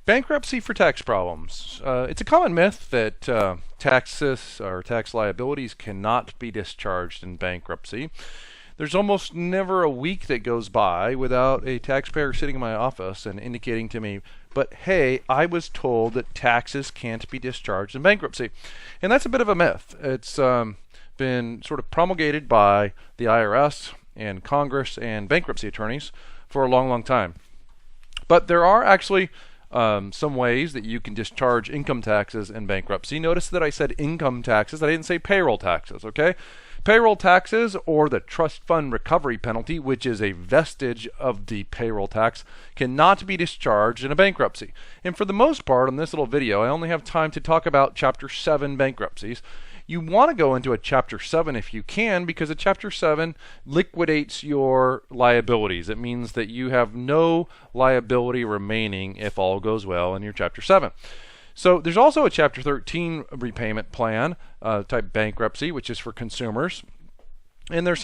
Bankruptcy for tax problems. It's a common myth that taxes or tax liabilities cannot be discharged in bankruptcy. There's almost never a week that goes by without a taxpayer sitting in my office and indicating to me, but hey, I was told that taxes can't be discharged in bankruptcy. And that's a bit of a myth. It's been sort of promulgated by the IRS and Congress and bankruptcy attorneys for a long, long time. But there are actually some ways that you can discharge income taxes in bankruptcy. Notice that I said income taxes. I didn't say payroll taxes, okay? Payroll taxes, or the trust fund recovery penalty, which is a vestige of the payroll tax, cannot be discharged in a bankruptcy. And for the most part, on this little video, I only have time to talk about Chapter 7 bankruptcies. You want to go into a Chapter 7 if you can, because a Chapter 7 liquidates your liabilities. It means that you have no liability remaining if all goes well in your Chapter 7. So there's also a Chapter 13 repayment plan type bankruptcy, which is for consumers. And there's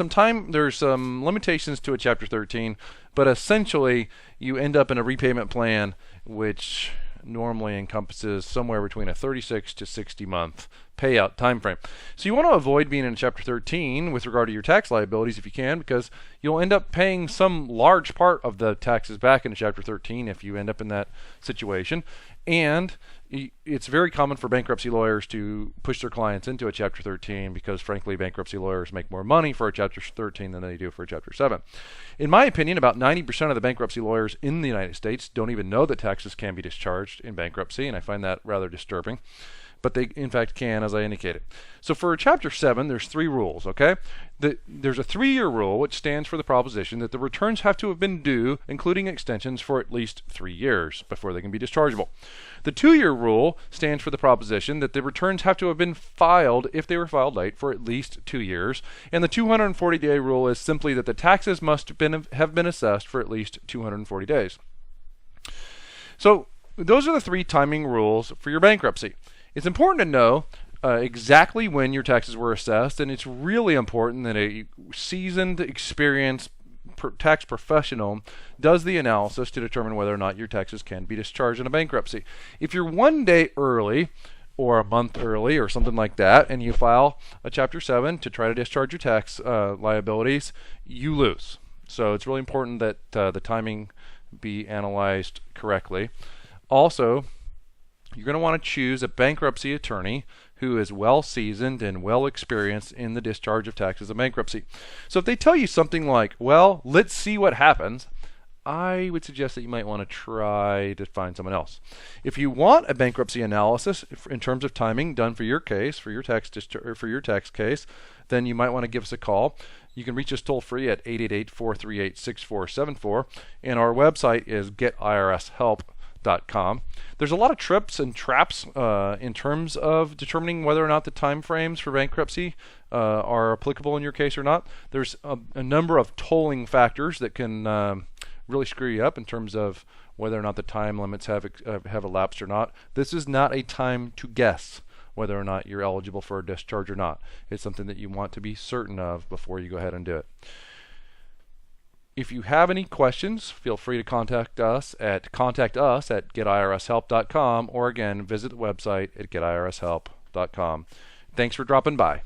some limitations to a Chapter 13, but essentially you end up in a repayment plan which normally encompasses somewhere between a 36 to 60 month payout time frame. So you want to avoid being in Chapter 13 with regard to your tax liabilities if you can, because you'll end up paying some large part of the taxes back into Chapter 13 if you end up in that situation. And it's very common for bankruptcy lawyers to push their clients into a Chapter 13 because, frankly, bankruptcy lawyers make more money for a Chapter 13 than they do for a Chapter 7. In my opinion, about 90% of the bankruptcy lawyers in the United States don't even know that taxes can be discharged in bankruptcy, and I find that rather disturbing. But they, in fact, can, as I indicated. So for Chapter 7, there's 3 rules, okay? There's a 3-year rule, which stands for the proposition that the returns have to have been due, including extensions, for at least 3 years before they can be dischargeable. The 2-year rule stands for the proposition that the returns have to have been filed, if they were filed late, for at least 2 years. And the 240-day rule is simply that the taxes must have been assessed for at least 240 days. So those are the 3 timing rules for your bankruptcy. It's important to know exactly when your taxes were assessed, and it's really important that a seasoned, experienced tax professional does the analysis to determine whether or not your taxes can be discharged in a bankruptcy. If you're 1 day early or a month early or something like that, and you file a Chapter 7 to try to discharge your tax liabilities, you lose. So it's really important that the timing be analyzed correctly. Also, you're going to want to choose a bankruptcy attorney who is well seasoned and well experienced in the discharge of taxes in bankruptcy. So if they tell you something like, well, let's see what happens, I would suggest that you might want to try to find someone else. If you want a bankruptcy analysis in terms of timing done for your case, for your tax case, then you might want to give us a call. You can reach us toll free at 888-438-6474, and our website is getirshelp.com. There's a lot of trips and traps in terms of determining whether or not the time frames for bankruptcy are applicable in your case or not. There's a number of tolling factors that can really screw you up in terms of whether or not the time limits have elapsed or not. This is not a time to guess whether or not you're eligible for a discharge or not. It's something that you want to be certain of before you go ahead and do it. If you have any questions, feel free to contact us at getirshelp.com, or again, visit the website at getirshelp.com. Thanks for dropping by.